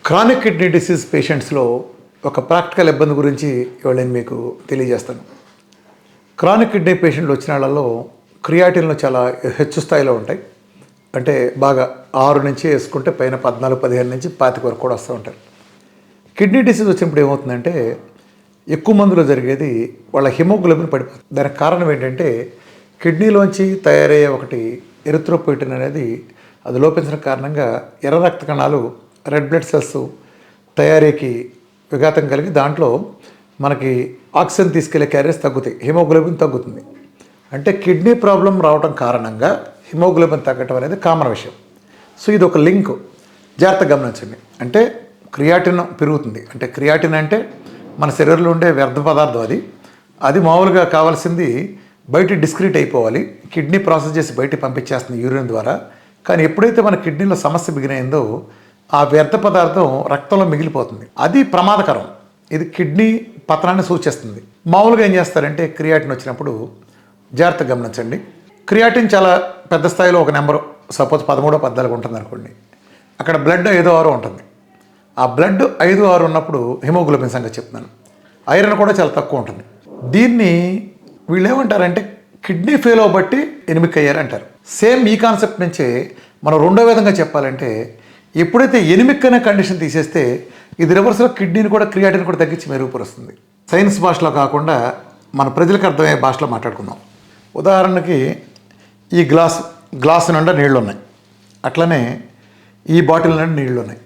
Chronic kidney disease పేషెంట్స్లో ఒక practical ఇబ్బంది గురించి ఇవాళ నేను మీకు తెలియజేస్తాను. క్రానిక్ కిడ్నీ పేషెంట్లు వచ్చిన వాళ్ళలో క్రియాటిన్లు చాలా హెచ్చు స్థాయిలో ఉంటాయి. అంటే బాగా 6 నుంచి వేసుకుంటే పైన 14, 15 నుంచి 25 వరకు కూడా వస్తూ ఉంటారు. కిడ్నీ డిసీజ్ వచ్చినప్పుడు ఏమవుతుందంటే ఎక్కువ మందిలో జరిగేది వాళ్ళ హిమోగ్లోబిన్ పడిపోతుంది. దానికి కారణం ఏంటంటే కిడ్నీలోంచి తయారయ్యే ఒకటి ఎరిథ్రోపోయిటిన్ అనేది అది లోపించిన కారణంగా ఎర్ర రక్త కణాలు రెడ్ బ్లడ్ సెల్స్ తయారీకి విఘాతం కలిగి దాంట్లో మనకి ఆక్సిజన్ తీసుకెళ్లే క్యారియర్స్ తగ్గుతాయి, హిమోగ్లోబిన్ తగ్గుతుంది. అంటే కిడ్నీ ప్రాబ్లం రావడం కారణంగా హిమోగ్లోబిన్ తగ్గటం అనేది కామన్ విషయం. సో ఇది ఒక లింక్, జాగ్రత్తగా గమనించండి. అంటే క్రియాటిన్ పెరుగుతుంది. అంటే క్రియాటిన్ అంటే మన శరీరంలో ఉండే వ్యర్థ పదార్థం. అది మామూలుగా కావాల్సింది బయట డిస్క్రీట్ అయిపోవాలి, కిడ్నీ ప్రాసెస్ చేసి బయటికి పంపించేస్తుంది యూరిన్ ద్వారా. కానీ ఎప్పుడైతే మన కిడ్నీలో సమస్య బిగినైందో ఆ వ్యర్థ పదార్థం రక్తంలో మిగిలిపోతుంది. అది ప్రమాదకరం. ఇది కిడ్నీ పతనాన్ని సూచిస్తుంది. మామూలుగా ఏం చేస్తారంటే క్రియాటిన్ వచ్చినప్పుడు జాగ్రత్తగా గమనించండి. క్రియాటిన్ చాలా పెద్ద స్థాయిలో ఒక నెంబరు, సపోజ్ 13, 14 ఉంటుంది అనుకోండి. అక్కడ బ్లడ్ 5, 6 ఉంటుంది. ఆ బ్లడ్ 5, 6 ఉన్నప్పుడు హిమోగ్లోబిన్ సంగతి చెప్తున్నాను. ఐరన్ కూడా చాలా తక్కువ ఉంటుంది. దీన్ని వీళ్ళు ఏమంటారంటే కిడ్నీ ఫెయిల్ అవ్వబట్టి ఎనిమిక్ అయ్యారు అంటారు. సేమ్ ఈ కాన్సెప్ట్ నుంచే మనం రెండో విధంగా చెప్పాలంటే ఎప్పుడైతే ఎనిమిక్ అనే కండిషన్ తీసేస్తే ఇది రివర్స్లో కిడ్నీని కూడా క్రియాటిన్ కూడా తగ్గించి మెరుగుపరుస్తుంది. సైన్స్ భాషలో కాకుండా మన ప్రజలకు అర్థమయ్యే భాషలో మాట్లాడుకుందాం. ఉదాహరణకి ఈ గ్లాసు నిండా నీళ్ళు ఉన్నాయి, అట్లనే ఈ బాటిల్ నిండా నీళ్ళు ఉన్నాయి.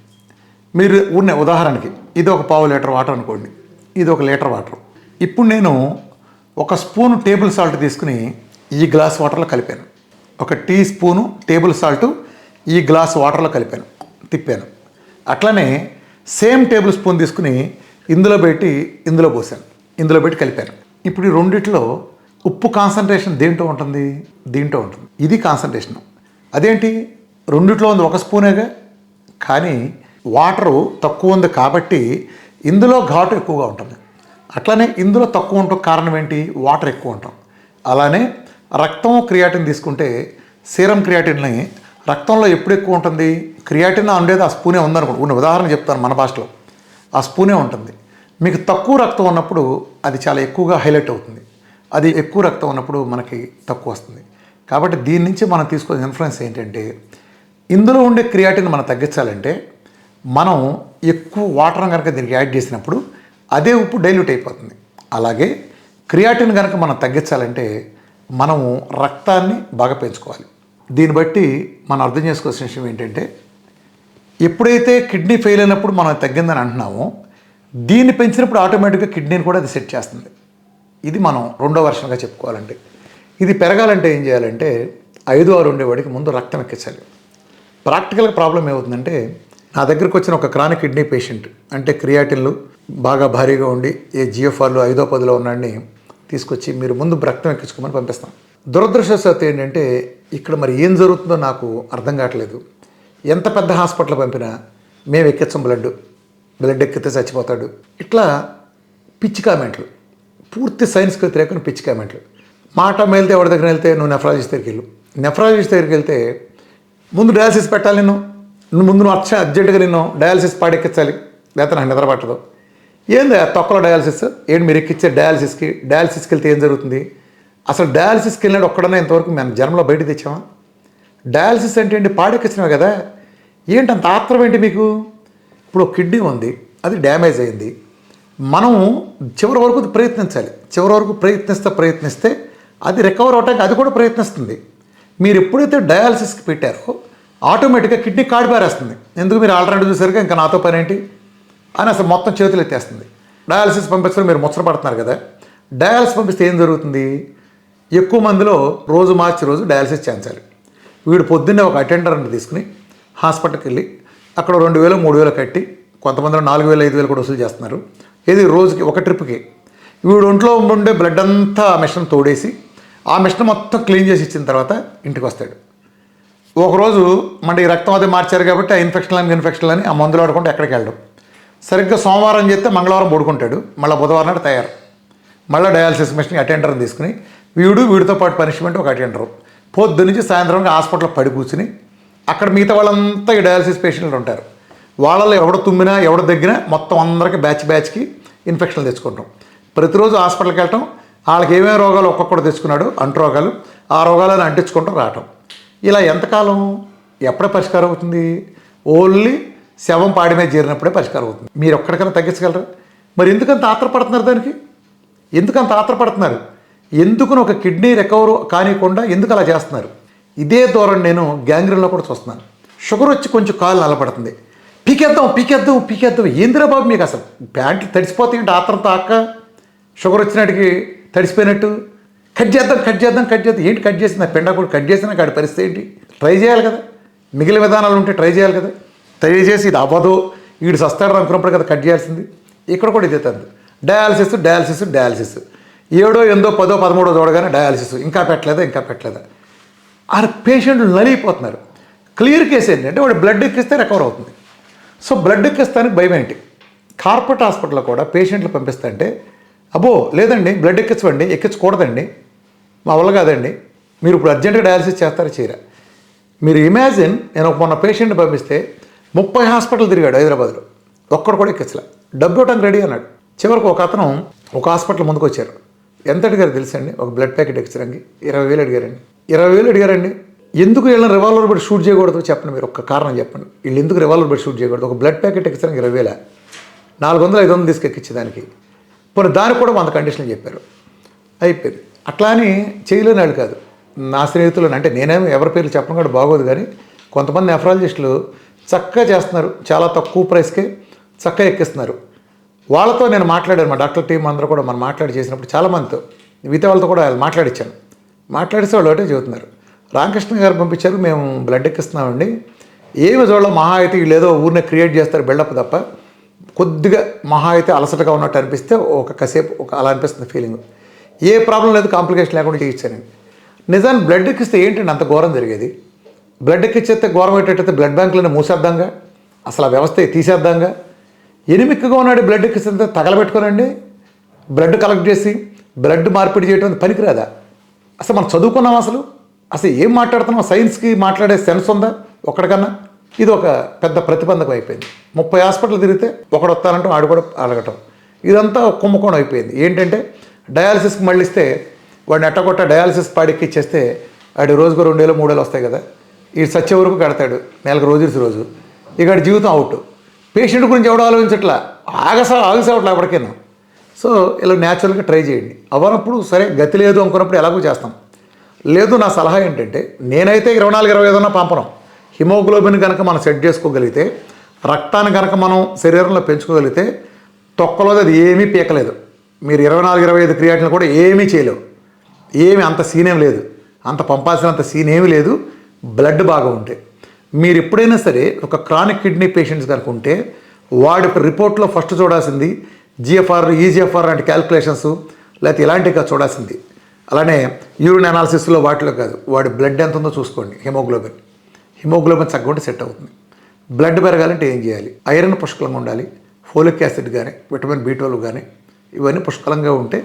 మీరు ఉన్నాయి ఉదాహరణకి ఇది ఒక 1/2 లీటర్ వాటర్ అనుకోండి, ఇది 1 లీటర్ వాటర్. ఇప్పుడు నేను 1 స్పూన్ టేబుల్ సాల్ట్ తీసుకుని ఈ గ్లాస్ వాటర్లో కలిపాను. 1 టీ స్పూను టేబుల్ సాల్ట్ ఈ గ్లాస్ వాటర్లో కలిపాను, తిప్పాను. అట్లనే సేమ్ టేబుల్ స్పూన్ తీసుకుని ఇందులో పోసాను, ఇందులో పెట్టి కలిపాను. ఇప్పుడు ఈ రెండిట్లో ఉప్పు కాన్సన్ట్రేషన్ దేంట్లో ఉంటుంది? దీంట్లో ఉంటుంది. ఇది కాన్సన్ట్రేషన్. అదేంటి రెండిట్లో ఉంది 1 స్పూనేగా, కానీ వాటరు తక్కువ ఉంది కాబట్టి ఇందులో ఘాటు ఎక్కువగా ఉంటుంది. అట్లనే ఇందులో తక్కువ ఉండటం కారణం ఏంటి? వాటర్ ఎక్కువ ఉంటాం. అలానే రక్తం క్రియాటిన్ తీసుకుంటే సీరం క్రియాటిన్ని రక్తంలో ఎప్పుడు ఎక్కువ ఉంటుంది? క్రియాటిన్ ఉండేది ఆ స్పూనే ఉందనుకోండి, ఉదాహరణ చెప్తాను మన భాషలో, ఆ స్పూనే ఉంటుంది. మీకు తక్కువ రక్తం ఉన్నప్పుడు అది చాలా ఎక్కువగా హైలైట్ అవుతుంది, అది ఎక్కువ రక్తం ఉన్నప్పుడు మనకి తక్కువ వస్తుంది. కాబట్టి దీని నుంచి మనం తీసుకునే ఇన్ఫ్లుయెన్స్ ఏంటంటే ఇందులో ఉండే క్రియాటిన్ మనం తగ్గించాలంటే మనం ఎక్కువ వాటర్ కనుక దీనికి యాడ్ చేసినప్పుడు అదే ఉప్పు డైల్యూట్ అయిపోతుంది. అలాగే క్రియాటిన్ కనుక మనం తగ్గించాలంటే మనము రక్తాన్ని బాగా పెంచుకోవాలి. దీన్ని బట్టి మనం అర్థం చేసుకోవాల్సిన విషయం ఏంటంటే ఎప్పుడైతే కిడ్నీ ఫెయిల్ అయినప్పుడు మనం తగ్గిందని అంటున్నామో దీన్ని పెంచినప్పుడు ఆటోమేటిక్గా కిడ్నీని కూడా అది సెట్ చేస్తుంది. ఇది మనం రెండో వర్షన్గా చెప్పుకోవాలంటే. ఇది పెరగాలంటే ఏం చేయాలంటే 5, 6 ఉండేవాడికి ముందు రక్తం ఎక్కించాలి. ప్రాక్టికల్గా ప్రాబ్లం ఏమవుతుందంటే నా దగ్గరికి వచ్చిన ఒక క్రానిక్ కిడ్నీ పేషెంట్, అంటే క్రియాటిన్లు బాగా భారీగా ఉండి ఏ జిఎఫ్ఆర్లు 5, 10లో ఉన్నాడిని తీసుకొచ్చి మీరు ముందు రక్తం ఎక్కించుకోమని పంపిస్తాం. దురదృష్టవశాత్తు ఏంటంటే ఇక్కడ మరి ఏం జరుగుతుందో నాకు అర్థం కావట్లేదు. ఎంత పెద్ద హాస్పిటల్ పంపినా మేము ఎక్కించాం, బ్లడ్ ఎక్కితే చచ్చిపోతాడు, ఇట్లా పిచ్చి కామెంట్లు, పూర్తి సైన్స్కి వ్యతిరేకమైన పిచ్చి కామెంట్లు. మాట మేలితే ఎవరి దగ్గర వెళ్తే నువ్వు నెఫ్రాలజిస్ట్ దగ్గరికి వెళ్తే ముందు డయాలసిస్ పెట్టాలి, నువ్వు అర్జెంటుగా డయాలసిస్ పాడెక్కించాలి, లేకపోతే నాకు నిద్ర పట్టదు. ఏంది తొక్కలో డయాలసిస్ ఏంటి? మీరు ఎక్కిచ్చే డయాలసిస్కి వెళ్తే ఏం జరుగుతుంది? అసలు డయాలసిస్కి వెళ్ళినాడు ఒక్కడన్నా ఇంతవరకు మేము జన్మలో బయట తెచ్చామా? డయాలసిస్ అంటే ఏంటి? పాడెక్కించినావు కదా, ఏంటి అంత ఆత్రం ఏంటి మీకు? ఇప్పుడు కిడ్నీ ఉంది, అది డ్యామేజ్ అయింది, మనం చివరి వరకు ప్రయత్నించాలి. చివరి వరకు ప్రయత్నిస్తే అది రికవర్ అవటానికి అది కూడా ప్రయత్నిస్తుంది. మీరు ఎప్పుడైతే డయాలసిస్కి పెట్టారో ఆటోమేటిక్గా కిడ్నీ కాడి పారేస్తుంది. ఎందుకు మీరు ఆల్టర్నేటివ్ చూసారుగా ఇంకా నాతో పని ఏంటి అని అసలు మొత్తం చేతులు ఎత్తేస్తుంది. డయాలసిస్ పంపించడం మీరు ముచ్చట పడుతున్నారు కదా. డయాలసిస్ పంపిస్తే ఏం జరుగుతుంది? ఎక్కువ మందిలో రోజు మార్చి రోజు డయాలసిస్ చేయించాలి. వీడు పొద్దున్నే ఒక అటెండర్ని తీసుకుని హాస్పిటల్కి వెళ్ళి అక్కడ 2,000, 3,000 కట్టి, కొంతమందిలో 4,000, 5,000 కూడా వసూలు చేస్తున్నారు. ఇది రోజుకి ఒక ట్రిప్కి. వీడు ఒంట్లో ఉండే బ్లడ్ అంతా ఆ మిషన్ తోడేసి ఆ మిషన్ మొత్తం క్లీన్ చేసి ఇచ్చిన తర్వాత ఇంటికి వస్తాడు. ఒకరోజు మళ్ళీ రక్తం అది మార్చారు కాబట్టి ఆ ఇన్ఫెక్షన్లు అని ఆ మందులు ఆడుకుంటే ఎక్కడికి వెళ్ళడం. సరిగ్గా సోమవారం చేస్తే మంగళవారం పడుకుంటాడు, మళ్ళీ బుధవారం నాడు తయారు. మళ్ళీ డయాలసిస్ మిషన్ అటెండర్ని తీసుకుని వీడితో పాటు పనిష్మెంట్ ఒక అటెండరు పొద్దు నుంచి సాయంత్రం హాస్పిటల్లో పడి కూర్చుని అక్కడ మిగతా వాళ్ళంతా ఈ డయాలసిస్ పేషెంట్లు ఉంటారు. వాళ్ళలో ఎవడ తుమ్మినా ఎవడ దగ్గినా మొత్తం అందరికీ బ్యాచ్కి ఇన్ఫెక్షన్లు తెచ్చుకుంటాం. ప్రతిరోజు హాస్పిటల్కి వెళ్ళటం, వాళ్ళకి ఏమేమి రోగాలు ఒక్కొక్కడు తెచ్చుకున్నాడు అంటు రోగాలు, ఆ రోగాలను అంటించుకుంటూ రావటం. ఇలా ఎంతకాలం ఎప్పుడే పరిష్కారం అవుతుంది? ఓన్లీ శవం పాడి మీద చేరినప్పుడే పరిష్కారం అవుతుంది. మీరు ఒక్కడికైనా తగ్గించగలరా? మరి ఎందుకంత ఆత్రపడుతున్నారు దానికి? ఎందుకంత ఆత్రపడుతున్నారు? ఎందుకుని ఒక కిడ్నీ రికవర్ కానివ్వకుండా ఎందుకు అలా చేస్తున్నారు? ఇదే ధోరణి నేను గ్యాంగ్రీన్లో కూడా చూస్తున్నాను. షుగర్ వచ్చి కొంచెం కాలు నలపడుతుంది, పీకేద్దాం. ఏందిరా బాబు మీకు అసలు ప్యాంట్లు తడిసిపోతాయంటే ఆత్రంతో అక్క షుగర్ వచ్చినట్టుకి తడిసిపోయినట్టు కట్ చేద్దాం. ఏంటి కట్ చేసిన పెండ కూడా కట్ చేసినా కాడి పరిస్థితి ఏంటి? ట్రై చేయాలి కదా, మిగిలిన విధానాలు ఉంటే ట్రై చేయాలి కదా. ట్రై చేసి ఇది అవ్వదు వీడు సస్తాడు అనుకున్నప్పుడు కదా కట్ చేయాల్సింది. ఇక్కడ కూడా ఇదే తంది. డయాలసిస్ 7, 8, 10, 13 చూడగానే డయాలసిస్ ఇంకా పెట్టలేదా. ఆ పేషెంట్లు నలిగిపోతున్నారు. క్లియర్ కేసు ఏంటంటే వాడు బ్లడ్ ఎక్కిస్తే రికవర్ అవుతుంది. సో బ్లడ్ ఎక్కిస్తానికి భయం ఏంటి? కార్పొరేట్ హాస్పిటల్లో కూడా పేషెంట్లు పంపిస్తుంటే అబ్బో లేదండి బ్లడ్ ఎక్కించకూడదండి, మా వల్ల కాదండి, మీరు ఇప్పుడు అర్జెంటుగా డయాలసిస్ చేస్తారా చేయరా? మీరు ఇమాజిన్, నేను మొన్న పేషెంట్ని పంపిస్తే 30 హాస్పిటల్ తిరిగాడు హైదరాబాద్లో, ఒక్కడు కూడా ఎక్కించలే. డబ్బు ఇవ్వడానికి రెడీ అన్నాడు. చివరికి ఒక అతను ఒక హాస్పిటల్ ముందుకు వచ్చారు. ఎంత అడిగారు తెలుసండి? ఒక బ్లడ్ ప్యాకెట్ ఎక్కించడానికి 20,000 అడిగారండి. 20,000 అడిగారండి. ఎందుకు వీళ్ళని రివాల్వర్ పెట్టి షూట్ చేయకూడదు చెప్పండి? మీరు ఒక్క కారణం చెప్పండి. వీళ్ళు ఎందుకు రివాల్వర్ పెట్టి షూట్ చేయకూడదు? ఒక బ్లడ్ ప్యాకెట్ ఎక్కించడానికి 20,000, 400, 500 తీసుకెక్కించేదానికి. పోనీ దానికి కూడా 100 కండిషన్లు చెప్పారు. అయిపోయింది. అట్లా అని చేయలేని వాళ్ళు కాదు. నా స్నేహితులను, అంటే నేనేమో ఎవరి పేర్లు చెప్పడం కూడా బాగోదు, కానీ కొంతమంది నెఫ్రాలజిస్టులు చక్కగా చేస్తున్నారు, చాలా తక్కువ ప్రైస్కే చక్కగా ఎక్కిస్తున్నారు. వాళ్ళతో నేను మాట్లాడాను, మా డాక్టర్ టీం అందరూ కూడా మనం మాట్లాడి చేసినప్పుడు చాలామందితో, మిగతా వాళ్ళతో కూడా మాట్లాడిచ్చాను. మాట్లాడిస్తే వాళ్ళు ఒకటే చెబుతున్నారు, రామకృష్ణ గారు పంపించారు, మేము బ్లడ్ ఎక్కిస్తున్నామండి, ఏమి చూడడం, మహా అయితే వీళ్ళు ఏదో ఊరినే క్రియేట్ చేస్తారు బిల్డప్ తప్ప, కొద్దిగా మహా అయితే అలసటగా ఉన్నట్టు అనిపిస్తే కాసేపు అలా అనిపిస్తుంది ఫీలింగ్, ఏ ప్రాబ్లం లేదు, కాంప్లికేషన్ లేకుండా చేయించానండి. నిజాన్ని బ్లడ్ ఎక్కిస్తే ఏంటండి అంత ఘోరం జరిగేది? బ్లడ్ ఎక్కిచ్చేస్తే ఘోరం ఏంటంటే బ్లడ్ బ్యాంకులను మూసేద్దాంగా, అసలు ఆ వ్యవస్థ తీసేద్దాంగా. ఎనిమిక్గా ఉన్నాడు బ్లడ్ ఎక్కిస్తే తగలబెట్టుకోనండి, బ్లడ్ కలెక్ట్ చేసి బ్లడ్ మార్పిడి చేయడం పనికిరాదా? అసలు మనం చదువుకున్నాం, అసలు ఏం మాట్లాడుతున్నాం? సైన్స్కి మాట్లాడే సెన్స్ ఉందా ఒక్కడికన్నా? ఇది ఒక పెద్ద ప్రతిబంధకం అయిపోయింది. 30 హాస్పిటల్ తిరిగితే ఒకడు వస్తానంటే వాడు కూడా అడగటం, ఇదంతా కుంభకోణం అయిపోయింది. ఏంటంటే డయాలసిస్కి మళ్ళిస్తే వాడిని ఎట్టగొట్ట డయాలసిస్ పాడెక్కిచ్చేస్తే వాడి రోజుకు 2,000, 3,000 వస్తాయి కదా, ఈ సచ్చే వరకు కడతాడు, నెలకు రోజు ఇక జీవితం అవుట్. పేషెంట్ గురించి ఎవడో ఆలోచించట్లా, ఆగసావట్లా ఎప్పటికైనా. సో ఇలా న్యాచురల్గా ట్రై చేయండి. అవ్వనప్పుడు సరే గతి లేదు అనుకున్నప్పుడు ఎలాగో చేస్తాం. లేదు, నా సలహా ఏంటంటే నేనైతే 24, 25 పంపను. హిమోగ్లోబిన్ కనుక మనం సెట్ చేసుకోగలిగితే, రక్తాన్ని కనుక మనం శరీరంలో పెంచుకోగలిగితే తొక్కలో అది ఏమీ పీకలేదు. మీరు 24, 25 క్రియాటిన్ కూడా ఏమీ చేయలేవు, ఏమి అంత సీనేం లేదు, అంత పంపాల్సినంత సీన్ ఏమీ లేదు. బ్లడ్ బాగా ఉంటే మీరు ఎప్పుడైనా సరే ఒక క్రానిక్ కిడ్నీ పేషెంట్స్ కనుక ఉంటే వాడి రిపోర్ట్లో ఫస్ట్ చూడాల్సింది GFR, EGFR లాంటి క్యాల్కులేషన్స్, లేకపోతే ఇలాంటివి చూడాల్సింది. అలానే యూరిన్ అనాలిసిస్లో వాటిలో కాదు, వాడి బ్లడ్ ఎంత ఉందో చూసుకోండి. హిమోగ్లోబిన్ చక్కగా ఉంటే సెట్ అవుతుంది. బ్లడ్ పెరగాలంటే ఏం చేయాలి? ఐరన్ పుష్కలంగా ఉండాలి, ఫోలిక్ యాసిడ్ కానీ విటమిన్ B12 కానీ ఇవన్నీ పుష్కలంగా ఉంటే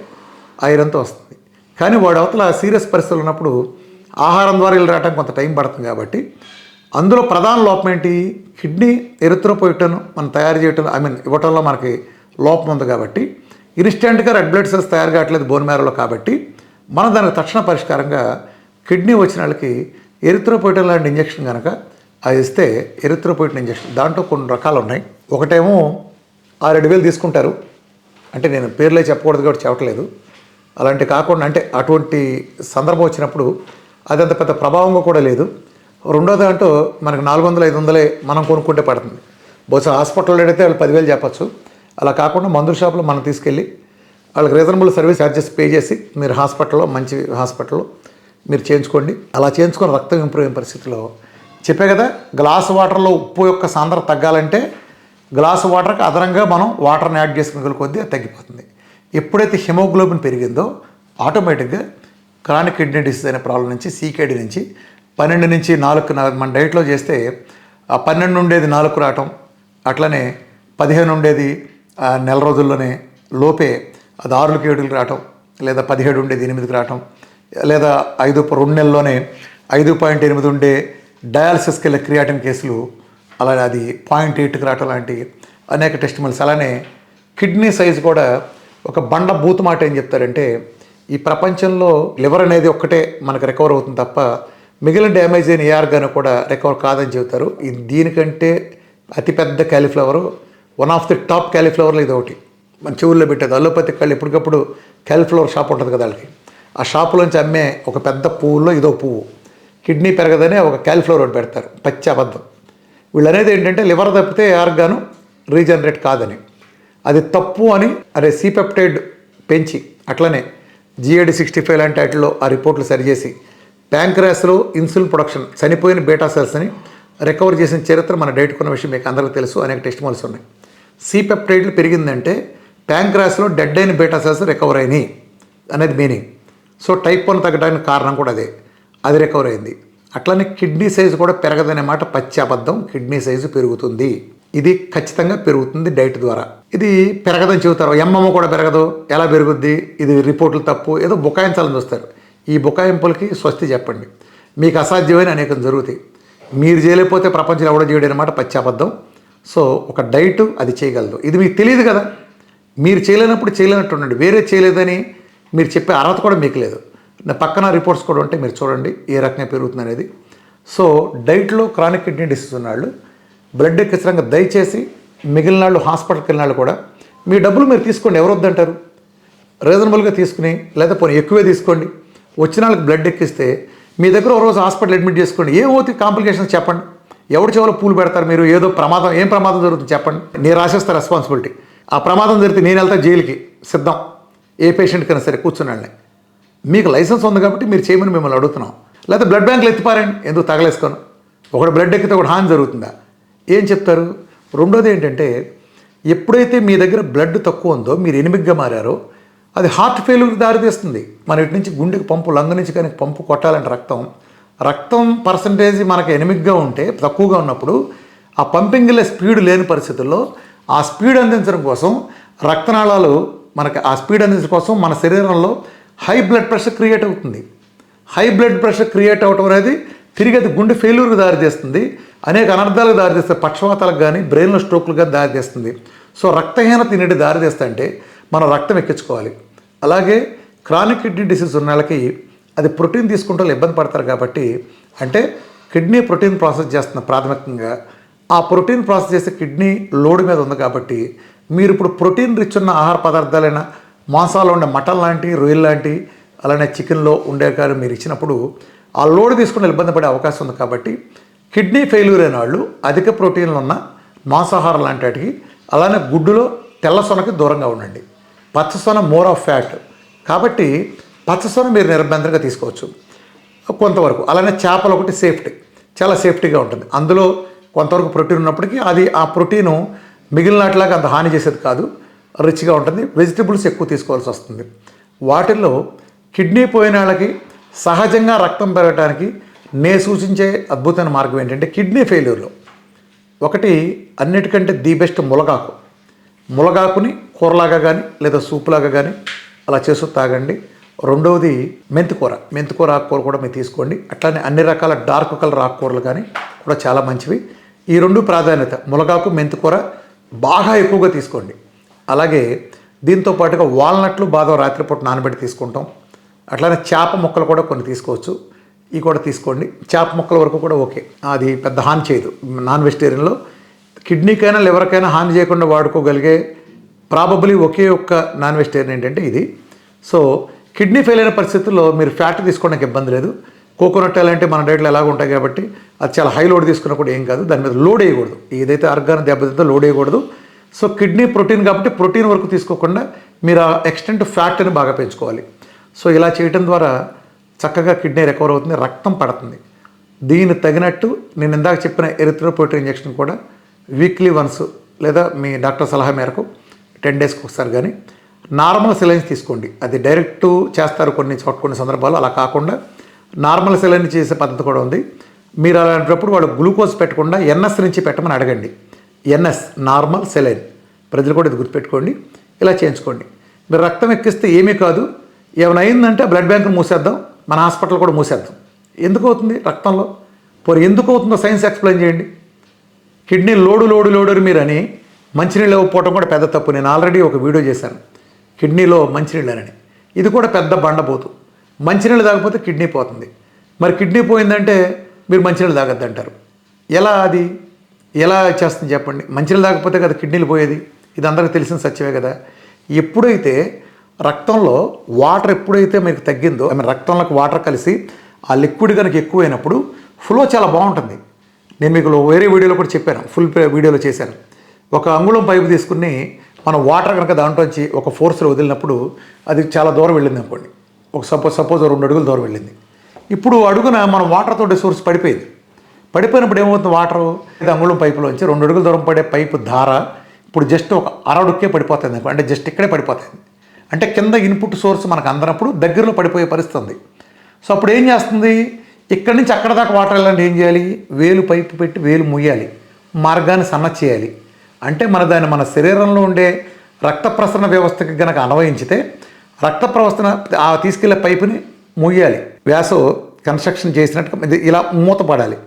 ఐరన్తో వస్తుంది. కానీ వాడు అవతల సీరియస్ పరిస్థితులు ఉన్నప్పుడు ఆహారం ద్వారా ఇలా రావడానికి కొంత టైం పడుతుంది. కాబట్టి అందులో ప్రధాన లోపం ఏంటి? కిడ్నీ ఎరిత్రోపోయిటన్ మనం తయారు చేయటం, ఇవ్వటంలో మనకి లోపం ఉంది. కాబట్టి ఇన్స్టెంట్గా రెడ్ బ్లడ్ సెల్స్ తయారు కావట్లేదు బోన్ మ్యారోలో. కాబట్టి మనం దానికి తక్షణ పరిష్కారంగా కిడ్నీ వచ్చిన వాళ్ళకి ఎరిత్రోపోయిటన్ లాంటి ఇంజెక్షన్ కనుక అది ఇస్తే, ఎరిత్రోపోయిటన్ ఇంజెక్షన్ దాంట్లో కొన్ని రకాలు ఉన్నాయి. ఒకటేమో 6,000 తీసుకుంటారు, అంటే నేను పేర్లే చెప్పకూడదు కాబట్టి చెప్పట్లేదు. అలాంటి కాకుండా, అంటే అటువంటి సందర్భం వచ్చినప్పుడు అది అంత పెద్ద ప్రభావంగా కూడా లేదు. రెండోది అంటూ మనకు 400, 500 మనం కొనుక్కుంటే పడుతుంది. బహుశా హాస్పిటల్లో అడిగితే వాళ్ళు 10,000 చెప్పచ్చు. అలా కాకుండా మందుల షాపులో మనం తీసుకెళ్ళి వాళ్ళకి రీజనబుల్ సర్వీస్ ఛార్జెస్ పే చేసి మీరు హాస్పిటల్లో, మంచి హాస్పిటల్లో మీరు చేయించుకోండి. అలా చేయించుకొని రక్తం ఇంప్రూవ్ అయిన పరిస్థితిలో చెప్పే కదా, గ్లాసు వాటర్లో ఉప్పు యొక్క సాంద్రత తగ్గాలంటే గ్లాసు వాటర్కి అదనంగా మనం వాటర్ని యాడ్ చేసుకునే కొద్దీ అది తగ్గిపోతుంది. ఎప్పుడైతే హిమోగ్లోబిన్ పెరిగిందో ఆటోమేటిక్గా క్రానిక్ కిడ్నీ డిసీజ్ అనే ప్రాబ్లం నుంచి, CKD నుంచి 12 నుంచి 4 మన డైట్లో చేస్తే ఆ 12 ఉండేది 4 రావటం, అట్లనే 15 ఉండేది నెల రోజుల్లోనే లోపే అది 6కి 7కి రావటం, లేదా 17 ఉండేది 8కి రావటం, లేదా 2 నెలల్లోనే 5.8 ఉండే డయాలసిస్కి వెళ్ళే క్రియాటిన్ కేసులు, అలాగే అది 0.8కి రావటం లాంటి అనేక టెస్టిమల్స్. అలానే కిడ్నీ సైజ్ కూడా ఒక బండ బూతు మాట ఏం చెప్తారంటే, ఈ ప్రపంచంలో లివర్ అనేది ఒక్కటే మనకు రికవర్ అవుతుంది తప్ప మిగిలిన డ్యామేజ్ అయిన ఏ ఆర్గాన్ కూడా రికవర్ కాదని చెబుతారు. ఇది దీనికంటే అతిపెద్ద cauliflower, one of the top క్యాలీఫ్లవర్లో ఇది ఒకటి. మన చెవుల్లో పెట్టేది అల్లోపతి కళ్ళు ఎప్పటికప్పుడు క్యాలీఫ్లవర్ షాప్ ఉంటుంది కదా వాళ్ళకి, ఆ షాపులోంచి అమ్మే ఒక పెద్ద పువ్వుల్లో ఇదో పువ్వు. కిడ్నీ పెరగదనే ఒక క్యాలీఫ్లవర్ ఒకటి పెడతారు, పచ్చి అబద్ధం. వీళ్ళు అనేది ఏంటంటే లివర్ తప్పితే ఏ ఆర్గాను రీజనరేట్ కాదని. అది తప్పు అని అదే సీపెప్టైడ్ పెంచి అట్లనే GAD65 లాంటి వాటిలో ఆ రిపోర్ట్లు సరిచేసి ప్యాంక్రాస్లో ఇన్సులిన్ ప్రొడక్షన్ చనిపోయిన బీటా సెల్స్ని రికవర్ చేసిన చరిత్ర మన డైట్కున్న విషయం మీకు అందరికీ తెలుసు. అనేక టెస్టిమల్స్ ఉన్నాయి. సీపెప్టైడ్లు పెరిగిందంటే ప్యాంక్రాస్లో డెడ్ అయిన బీటా సెల్స్ రికవర్ అయినాయి అనేది మీనింగ్. సో టైప్ 1 తగ్గడానికి కారణం కూడా అదే, అది రికవర్ అయింది. అట్లనే కిడ్నీ సైజు కూడా పెరగదనే మాట పచ్చి అబద్ధం. కిడ్నీ సైజు పెరుగుతుంది, ఇది ఖచ్చితంగా పెరుగుతుంది డైట్ ద్వారా. ఇది పెరగదని చెబుతారు, ఎమ్మమ్మ కూడా పెరగదు, ఎలా పెరుగుద్ది, ఇది రిపోర్ట్లు తప్పు, ఏదో బుకాయించాలని చూస్తారు. ఈ బుకాయింపులకి స్వస్తి చెప్పండి. మీకు అసాధ్యమైన అనేకం జరుగుతాయి. మీరు చేయలేకపోతే ప్రపంచంలో ఎవడో చేయడం అనమాట పచ్చి అబద్ధం. సో ఒక డైట్ అది చేయగలదు. ఇది మీకు తెలియదు కదా, మీరు చేయలేనప్పుడు చేయలేనట్టు ఉండండి. వేరే చేయలేదని మీరు చెప్పే అర్హత కూడా మీకు లేదు. నా పక్కన రిపోర్ట్స్ కూడా ఉంటే మీరు చూడండి ఏ రకంగా పెరుగుతుంది అనేది. సో డైట్లో క్రానిక్ కిడ్నీ డిసీజ్ ఉన్నాళ్ళు బ్లడ్ ఎక్కించడానికి దయచేసి మిగిలిన వాళ్ళు హాస్పిటల్కి వెళ్ళిన వాళ్ళు కూడా మీ డబ్బులు మీరు తీసుకోండి, ఎవరు వద్దంటారు. రీజనబుల్గా తీసుకుని లేదా పోనీ ఎక్కువే తీసుకోండి. వచ్చిన వాళ్ళకి బ్లడ్ ఎక్కిస్తే మీ దగ్గర ఒక రోజు హాస్పిటల్ అడ్మిట్ చేసుకోండి. ఏమవుతుంది కాంప్లికేషన్స్ చెప్పండి. ఎవరి చెవులో పూలు పెడతారు మీరు, ఏదో ప్రమాదం, ఏం ప్రమాదం జరుగుతుంది చెప్పండి, నేను రాసేస్తా రెస్పాన్సిబిలిటీ. ఆ ప్రమాదం జరిగితే నేను వెళ్తా జైలుకి సిద్ధం, ఏ పేషెంట్ కన్నా సరే కూర్చున్నాళ్ళని. మీకు లైసెన్స్ ఉంది కాబట్టి మీరు చేయమని మిమ్మల్ని అడుగుతున్నాం. లేదా బ్లడ్ బ్యాంకులు ఎత్తిపారండి, ఎందుకు తగలేసుకోను. ఒకటి బ్లడ్ ఎక్కితే ఒకటి హాని జరుగుతుందా, ఏం చెప్తారు. రెండోది ఏంటంటే, ఎప్పుడైతే మీ దగ్గర బ్లడ్ తక్కువ ఉందో మీరు ఎనిమిగ్గా మారారో అది హార్ట్ ఫెయిల్యూర్కి దారితీస్తుంది. మన ఇటు నుంచి గుండెకి పంపు, లంగ్ నుంచి కానీ పంపు కొట్టాలంటే రక్తం పర్సంటేజ్ మనకు ఎనిమిగ్గా ఉంటే, తక్కువగా ఉన్నప్పుడు ఆ పంపింగ్ వెళ్ళే స్పీడ్ లేని పరిస్థితుల్లో ఆ స్పీడ్ అందించడం కోసం రక్తనాళాలు మనకి ఆ స్పీడ్ అందించడం కోసం మన శరీరంలో హై బ్లడ్ ప్రెషర్ క్రియేట్ అవుతుంది. హై బ్లడ్ ప్రెషర్ క్రియేట్ అవడం అనేది తిరిగి అది గుండె ఫెయిల్యూర్కి దారితీస్తుంది, అనేక అనర్థాలకు దారితీస్తుంది, పక్షవాతాలకు కానీ బ్రెయిన్లో స్ట్రోక్లు కానీ దారితీస్తుంది. సో రక్తహీనత ఇన్నిటి దారితీస్తుంటే మనం రక్తం ఎక్కించుకోవాలి. అలాగే క్రానిక్ కిడ్నీ డిసీజ్ ఉన్న వాళ్ళకి అది ప్రోటీన్ తీసుకుంటే ఇబ్బంది పడతారు కాబట్టి, అంటే కిడ్నీ ప్రోటీన్ ప్రాసెస్ చేస్తున్న ప్రాథమికంగా ఆ ప్రోటీన్ ప్రాసెస్ చేసే కిడ్నీ లోడ్ మీద ఉంది కాబట్టి మీరు ఇప్పుడు ప్రోటీన్ రిచ్ ఉన్న ఆహార పదార్థాలైన మాంసాల్లో ఉండే మటన్ లాంటి, రొయ్యలు లాంటి, అలానే చికెన్లో ఉండే కానీ మీరు ఇచ్చినప్పుడు ఆ లోడ్ తీసుకుని ఇబ్బంది పడే అవకాశం ఉంది. కాబట్టి కిడ్నీ ఫెయిల్యూర్ అయిన వాళ్ళు అధిక ప్రోటీన్లు ఉన్న మాంసాహారం లాంటి వాటికి, అలానే గుడ్డులో తెల్ల సొనకి దూరంగా ఉండండి. పచ్చ సొన మోర్ ఆఫ్ ఫ్యాట్ కాబట్టి పచ్చ సొన మీరు నిర్బంధంగా తీసుకోవచ్చు కొంతవరకు. అలానే చేపలు ఒకటి సేఫ్టీ, చాలా సేఫ్టీగా ఉంటుంది. అందులో కొంతవరకు ప్రోటీన్ ఉన్నప్పటికీ అది ఆ ప్రోటీను మిగిలినట్లాగా అంత హాని చేసేది కాదు, రిచ్గా ఉంటుంది. వెజిటబుల్స్ ఎక్కువ తీసుకోవాల్సి వస్తుంది. వాటిల్లో కిడ్నీ పోయిన వాళ్ళకి సహజంగా రక్తం పెరగడానికి నేను సూచించే అద్భుతమైన మార్గం ఏంటంటే, కిడ్నీ ఫెయిల్యూర్లో ఒకటి అన్నిటికంటే ది బెస్ట్ ములగాకు. ములగాకుని కూరలాగా కానీ లేదా సూపులాగా కానీ అలా చేస్తూ తాగండి. రెండవది మెంతికూర ఆకుకూర కూడా మీరు తీసుకోండి. అట్లానే అన్ని రకాల డార్క్ కలర్ ఆకుకూరలు కానీ కూడా చాలా మంచివి. ఈ రెండు ప్రాధాన్యత, ములగాకు, మెంతికూర బాగా ఎక్కువగా తీసుకోండి. అలాగే దీంతో పాటుగా వాల్నట్లు బాదం రాత్రిపూట నానబెట్టి తీసుకుంటాం. అట్లానే చేప ముక్కలు కూడా కొన్ని తీసుకోవచ్చు, ఇవి కూడా తీసుకోండి. చేప ముక్కల వరకు కూడా ఓకే, అది పెద్ద హాని చేయదు. నాన్ వెజిటేరియన్లో కిడ్నీకైనా లివర్కైనా హాని చేయకుండా వాడుకోగలిగే ప్రాబబ్లీ ఒకే ఒక్క నాన్ వెజిటేరియన్ ఏంటంటే ఇది. సో కిడ్నీ ఫెయిల్ అయిన పరిస్థితుల్లో మీరు ఫ్యాట్ తీసుకోవడానికి ఇబ్బంది లేదు. కోకోనట్ ఆయిల్ అంటే మన డైట్లో ఎలాగ ఉంటాయి కాబట్టి అది చాలా హై లోడ్ తీసుకున్నా కూడా ఏం కాదు, దాని మీద లోడ్ వేయకూడదు. ఏదైతే ఆర్గాన్ దెబ్బతిందో లోడ్ వేయకూడదు. సో కిడ్నీ ప్రోటీన్ కాబట్టి ప్రోటీన్ వరకు తీసుకోకుండా మీరు ఆ ఎక్స్టెంట్ ఫ్యాట్ని బాగా పెంచుకోవాలి. సో ఇలా చేయటం ద్వారా చక్కగా కిడ్నీ రికవర్ అవుతుంది, రక్తం పడుతుంది. దీనికి తగినట్టు నేను ఇందాక చెప్పిన ఎరిథ్రోపోయిటిన్ ఇంజెక్షన్ కూడా వీక్లీ వన్స్ లేదా మీ డాక్టర్ సలహా మేరకు 10 డేస్కి ఒకసారి కానీ నార్మల్ సెలైన్స్ తీసుకోండి. అది డైరెక్ట్ చేస్తారు కొన్ని సందర్భాలు, అలా కాకుండా నార్మల్ సెలైన్ చేసే పద్ధతి కూడా ఉంది. మీరు అలాంటప్పుడు వాళ్ళు గ్లూకోజ్ పెట్టకుండా ఎన్ఎస్ నుంచి పెట్టమని అడగండి. ఎన్ఎస్ నార్మల్ సెలైన్, ప్రజలు కూడా ఇది గుర్తుపెట్టుకోండి, ఇలా చేయించుకోండి. మీరు రక్తం ఎక్కిస్తే ఏమీ కాదు, ఏమైనా అయిందంటే బ్లడ్ బ్యాంక్ మూసేద్దాం, మన హాస్పిటల్ కూడా మూసేద్దాం. ఎందుకు అవుతుంది? రక్తంలో పోనీ ఎందుకు అవుతుందో సైన్స్ ఎక్స్ప్లెయిన్ చేయండి. కిడ్నీ లోడు మీరు అని మంచినీళ్ళు ఇవ్వకపోవడం కూడా పెద్ద తప్పు. నేను ఆల్రెడీ ఒక వీడియో చేశాను కిడ్నీలో మంచినీళ్ళని. ఇది కూడా పెద్ద బండపోతు. మంచినీళ్ళు తాగకపోతే కిడ్నీ పోతుంది. మరి కిడ్నీ పోయిందంటే మీరు మంచినీళ్ళు తాగద్దు అంటారు. ఎలా చేస్తుంది చెప్పండి? మంచినీళ్ళు తాగకపోతే కదా కిడ్నీలు పోయేది. ఇది అందరికీ తెలిసిన సత్యమే కదా. ఎప్పుడైతే రక్తంలో వాటర్ మీకు తగ్గిందో, రక్తంలోకి వాటర్ కలిసి ఆ లిక్విడ్ కనుక ఎక్కువైనప్పుడు ఫ్లో చాలా బాగుంటుంది. నేను మీకు వేరే వీడియోలో కూడా చెప్పాను, ఫుల్ వీడియోలో చేశాను. ఒక అంగుళం పైపు తీసుకుని మనం వాటర్ కనుక దాంట్లోంచి ఒక ఫోర్స్లో వదిలినప్పుడు అది చాలా దూరం వెళ్ళింది అనుకోండి. ఒక సపోజ్ 2 అడుగులు దూరం వెళ్ళింది. ఇప్పుడు అడుగున మనం వాటర్తో సోర్స్ పడిపోయినప్పుడు ఏమవుతుంది? వాటరు అంగుళం పైపులోంచి 2 అడుగుల దూరం పడే పైపు ధార ఇప్పుడు జస్ట్ ఒక అరడుక్కే పడిపోతుంది. అంటే జస్ట్ ఇక్కడే పడిపోతుంది. అంటే కింద ఇన్పుట్ సోర్స్ మనకు అందనప్పుడు దగ్గరలో పడిపోయే పరిస్థితి ఉంది. సో అప్పుడు ఏం చేస్తుంది? ఇక్కడి నుంచి అక్కడ దాకా వాటర్ వెళ్ళాలంటే ఏం చేయాలి? వేలు పైపు పెట్టి వేలు ముయ్యాలి, మార్గాన్ని సన్న చేయాలి. అంటే దాన్ని మన శరీరంలో ఉండే రక్త ప్రసరణ వ్యవస్థకి కనుక అన్వయించితే రక్త ప్రవసన తీసుకెళ్లే పైపుని ముయ్యాలి. వ్యాసో కన్స్ట్రక్షన్ చేసినట్టు ఇలా మూత పడాలి.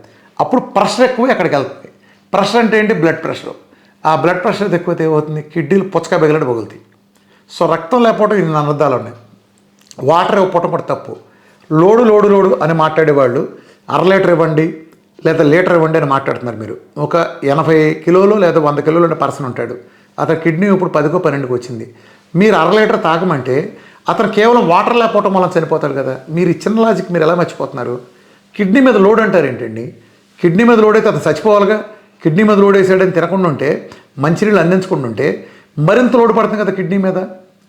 అప్పుడు ప్రెషర్ ఎక్కువ ఎక్కడికి వెళ్తుంది. ప్రెషర్ అంటే ఏంటి? Blood pressure. ఆ బ్లడ్ ప్రెషర్ ఎక్కువైతే ఏమవుతుంది? కిడ్నీలు పుచ్చకాయ బగిలినట్టు పగులుతాయి. సో రక్తం లేకపోవడం ఇన్ని అనర్థాలు ఉన్నాయి. వాటర్ ఇవ్వకపోవటం కూడా తప్పు. లోడు అని మాట్లాడేవాళ్ళు 1/2 లీటర్ ఇవ్వండి లేదా లీటర్ ఇవ్వండి అని మాట్లాడుతున్నారు. మీరు ఒక 80 కిలోలు లేదా 100 కిలోలు ఉన్న పర్సన్ ఉంటాడు. అతని కిడ్నీ ఇప్పుడు 10కో 12కో వచ్చింది. మీరు 1/2 లీటర్ తాగమంటే అతను కేవలం వాటర్ లేకపోవటం వల్ల చనిపోతాడు కదా. మీరు ఈ చిన్న లాజిక్ మీరు ఎలా మర్చిపోతున్నారు? కిడ్నీ మీద లోడ్ అంటారు ఏంటండి? కిడ్నీ మీద లోడ్ అయితే అతను చచ్చిపోవాలిగా. కిడ్నీ మీద లోడ్ వేసాడని తినకుండా ఉంటే, మంచినీళ్ళు అందించకుండా ఉంటే మరింత లోడ్ పడుతుంది కదా కిడ్నీ మీద.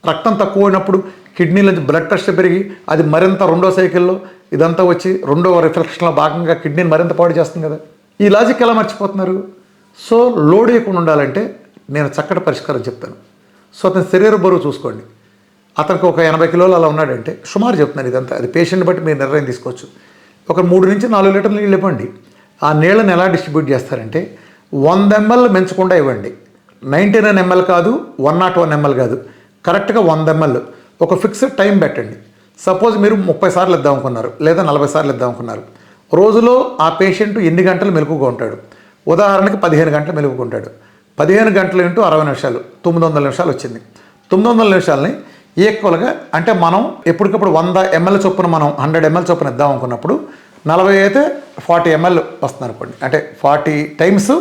రక్తం తక్కువ అయినప్పుడు కిడ్నీలో బ్లడ్ ప్రెషర్ పెరిగి అది మరింత రెండో సైకిల్లో ఇదంతా వచ్చి రెండో రిఫ్లెక్షన్లో భాగంగా కిడ్నీని మరింత పాడు చేస్తుంది కదా. ఈ లాజిక్ ఎలా మర్చిపోతున్నారు? సో లోడ్ వేయకుండా ఉండాలంటే నేను చక్కటి పరిష్కారం చెప్తాను. సో అతని శరీర బరువు చూసుకోండి. అతనికి ఒక 80 కిలోలు అలా ఉన్నాడంటే సుమారు చెప్తున్నాను ఇదంతా. అది పేషెంట్ బట్టి మీరు నిర్ణయం తీసుకోవచ్చు. ఒక 3 నుంచి 4 లీటర్లు నీళ్ళు ఇవ్వండి. ఆ నీళ్ళని ఎలా డిస్ట్రిబ్యూట్ చేస్తారంటే 100 ml మెంచకుండా ఇవ్వండి. 99 ml కాదు, 101 ml కాదు, కరెక్ట్గా 100 ml. ఒక ఫిక్స్డ్ టైం పెట్టండి. సపోజ్ మీరు 30 సార్లు ఇద్దాం అనుకున్నారు లేదా 40 సార్లు ఇద్దాం అనుకున్నారు. రోజులో ఆ పేషెంట్ ఎన్ని గంటలు మెలకుగా ఉంటాడు? ఉదాహరణకి 15 గంటలు మెలుగుకుంటాడు. 15 గంటలు ఇంటూ 60 నిమిషాలు 900 నిమిషాలు వచ్చింది. 900 నిమిషాలని ఈక్వల్గా అంటే మనం ఎప్పటికప్పుడు 100 ml చొప్పున మనం 100 ml చొప్పున ఇద్దాం అనుకున్నప్పుడు 40 అయితే 40 ml వస్తుంది అనుకోండి. అంటే 40 టైమ్స్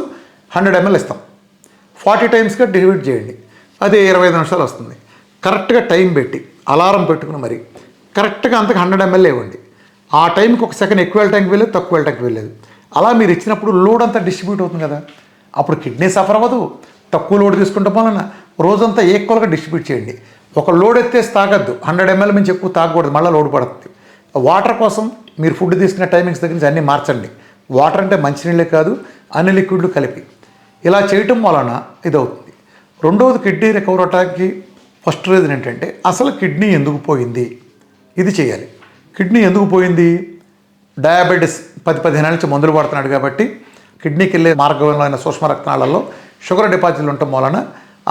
100 ml ఇస్తాం. 40 టైమ్స్గా డివైడ్ చేయండి, అది 25 నిమిషాలు వస్తుంది. కరెక్ట్గా టైం పెట్టి అలారం పెట్టుకుని మరి కరెక్ట్గా అంతకు 100 ml ఇవ్వండి. ఆ టైంకి ఒక సెకండ్ ఎక్కువ వెళ్ళటానికి వెళ్ళలేదు, తక్కువ వెళ్ళటానికి వెళ్ళలేదు. అలా మీరు ఇచ్చినప్పుడు లోడ్ అంతా డిస్ట్రిబ్యూట్ అవుతుంది కదా. అప్పుడు కిడ్నీ సఫర్ అవ్వదు. తక్కువ లోడ్ తీసుకుంటే వలన రోజంతా ఈక్వల్గా డిస్ట్రిబ్యూట్ చేయండి. ఒక లోడ్ ఎత్తేసి తాగద్దు, 100 ml నుంచి ఎక్కువ తాగకూడదు, మళ్ళీ లోడ్ పడుతుంది. వాటర్ కోసం మీరు ఫుడ్ తీసుకునే టైమింగ్స్ దగ్గర నుంచి అన్నీ మార్చండి. వాటర్ అంటే మంచినీళ్ళే కాదు, అన్ని లిక్విడ్లు కలిపి ఇలా చేయటం వలన ఇది అవుతుంది. రెండవది కిడ్నీ రికవర్ అవడానికి ఫస్ట్ రీజన్ ఏంటంటే అసలు కిడ్నీ ఎందుకు పోయింది, ఇది చేయాలి. కిడ్నీ ఎందుకు పోయింది? డయాబెటీస్ 10-15 ఏళ్ళ నుంచి మందులు పడుతున్నాడు కాబట్టి కిడ్నీకి వెళ్ళే మార్గంలో అయిన సూక్ష్మ రక్తనాళాల్లో షుగర్ డిపాజిట్లు ఉండటం వలన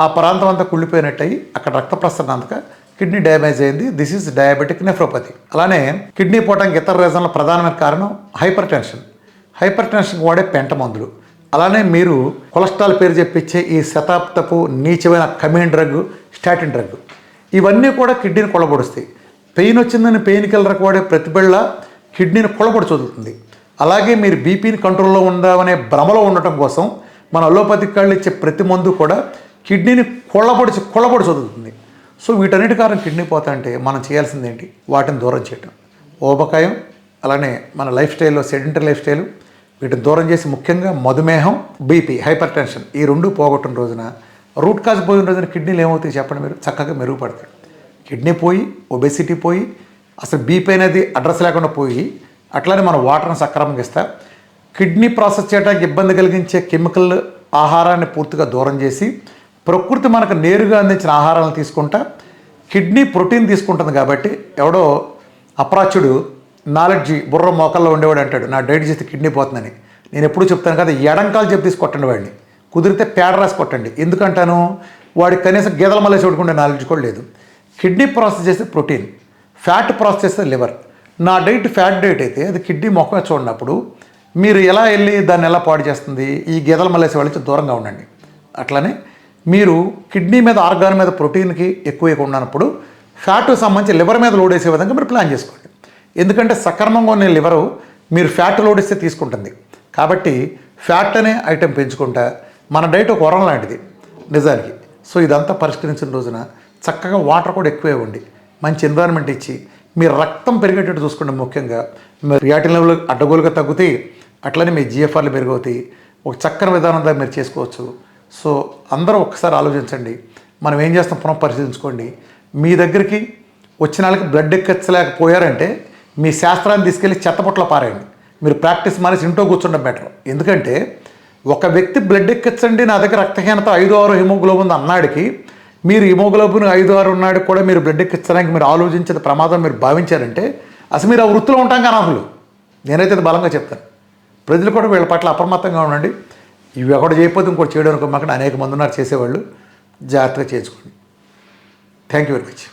ఆ ప్రాంతం అంతా కుళ్ళిపోయినట్టయి అక్కడ రక్త ప్రసరణ అంతగా కిడ్నీ డ్యామేజ్ అయింది. This is diabetic nephropathy. అలానే కిడ్నీ పోవడానికి ఇతర రీజన్ల ప్రధానమైన కారణం హైపర్ టెన్షన్కి వాడే పెంట మందులు. అలానే మీరు కొలెస్ట్రాల్ పేరు చెప్పించే ఈ శతాబ్దపు నీచమైన కమీన్ డ్రగ్, స్టాటిన్ డ్రగ్, ఇవన్నీ కూడా కిడ్నీని కొల్లబొడుస్తాయి. పెయిన్ వచ్చిందని పెయిన్ కిల్లర్కి వాడే ప్రతి బిళ్ళ కిడ్నీని కొల్లబొడి చదువుతుంది. అలాగే మీరు బీపీని కంట్రోల్లో ఉందామనే భ్రమలో ఉండటం కోసం మన అలోపతిక్ కాళ్ళు ఇచ్చే ప్రతి మందు కూడా కిడ్నీని కొల్లబొడి చదువుతుంది. సో వీటన్నిటి కారణం కిడ్నీ పోతా అంటే మనం చేయాల్సింది ఏంటి? వాటిని దూరం చేయటం. ఊబకాయం, అలానే మన లైఫ్ స్టైల్లో సెడెంటరీ లైఫ్ స్టైల్, వీటిని దూరం చేసి ముఖ్యంగా మధుమేహం, బీపీ, హైపర్ టెన్షన్ ఈ 2 పోగొట్టిన రోజున, రూట్ కాజ్ పోయిన రోజున కిడ్నీలు ఏమవుతాయి చెప్పండి? మీరు చక్కగా మెరుగుపడతాయి. కిడ్నీ పోయి, ఒబెసిటీ పోయి, అసలు బీపీ అనేది అడ్రస్ లేకుండా పోయి, అట్లానే మనం వాటర్ని సక్రమంగా ఇస్తా, కిడ్నీ ప్రాసెస్ చేయడానికి ఇబ్బంది కలిగించే కెమికల్ ఆహారాన్ని పూర్తిగా దూరం చేసి ప్రకృతి మనకు నేరుగా అందించిన ఆహారాలను తీసుకుంటా కిడ్నీ ప్రోటీన్ తీసుకుంటుంది. కాబట్టి ఎవడో అప్రాచ్యుడు నాలెడ్జి బుర్ర మోకల్లో ఉండేవాడు అంటాడు నా డైట్ చేస్తే కిడ్నీ పోతుందని. నేను ఎప్పుడు చెప్తాను కదా, ఎడంకాలు చెప్పి తీసి కొట్టండి వాడిని, కుదిరితే పేడ రాసి కొట్టండి. ఎందుకంటాను? వాడికి కనీసం గీదల మళ్ళీ చూడుకుంటే నాలెడ్జ్ కూడా లేదు. కిడ్నీ ప్రాసెస్ చేస్తే ప్రోటీన్, ఫ్యాట్ ప్రాసెస్ చేస్తే లివర్. నా డైట్ ఫ్యాట్ డైట్ అయితే అది కిడ్నీ మొఖమే చూడనప్పుడు మీరు ఎలా వెళ్ళి దాన్ని ఎలా పాడు చేస్తుంది, ఈ గీతలు మళ్ళేసే వాళ్ళకి దూరంగా ఉండండి. అట్లనే మీరు కిడ్నీ మీద ఆర్గాన్ మీద ప్రోటీన్కి ఎక్కువ ఉన్నప్పుడు ఫ్యాట్కి సంబంధించి లివర్ మీద లోడ్ వేసే విధంగా మీరు ప్లాన్ చేసుకోండి. ఎందుకంటే సక్రమంగా ఉన్న లివరు మీరు ఫ్యాట్ లోడ్ ఇస్తే తీసుకుంటుంది. కాబట్టి ఫ్యాట్ అనే ఐటెం పెంచుకుంటా మన డైట్ ఒక వరం లాంటిది నిజానికి. సో ఇదంతా పరిష్కరించిన రోజున చక్కగా వాటర్ కూడా ఎక్కువ ఇవ్వండి, మంచి ఎన్విరాన్మెంట్ ఇచ్చి మీరు రక్తం పెరిగేటట్టు చూసుకోండి. ముఖ్యంగా మీ క్రియాటిన్ లెవెల్ అడ్డగోలుగా తగ్గుతాయి, అట్లనే మీ జిఎఫ్ఆర్లు పెరుగుతాయి. ఒక చక్కని విధానంగా మీరు చేసుకోవచ్చు. సో అందరూ ఒక్కసారి ఆలోచించండి. మనం ఏం చేస్తాం పునఃపరిశీలించుకోండి. మీ దగ్గరికి వచ్చిన వాళ్ళకి బ్లడ్ ఎక్కించలేకపోయారంటే మీ శాస్త్రాన్ని తీసుకెళ్ళి చెత్తపొట్లో పారేయండి. మీరు ప్రాక్టీస్ మానేసి ఇంట్లో కూర్చుండడం బెటర్. ఎందుకంటే ఒక వ్యక్తి బ్లడ్ ఎక్కించండి నా దగ్గర రక్తహీనత 5-6 హిమోగ్లోబిన్ అన్నాడికి మీరు హిమోగ్లోబిన్ 5-6 ఉన్నాడికి కూడా మీరు బ్లడ్ ఎక్కించడానికి మీరు ఆలోచించేది ప్రమాదం మీరు భావించారంటే అసలు మీరు ఆ వృత్తిలో ఉంటాం కానీ అనర్హులు. నేనైతే ఇది బలంగా చెప్తాను. ప్రజలు కూడా వీళ్ళ పట్ల అప్రమత్తంగా ఉండండి. ఇవి ఒకటి చేయకపోతే ఇంకోటి చేయడం అనుకోమాకండి. అనేక మంది ఉన్నారు చేసేవాళ్ళు. జాగ్రత్తగా చేసుకోండి. Thank you very much.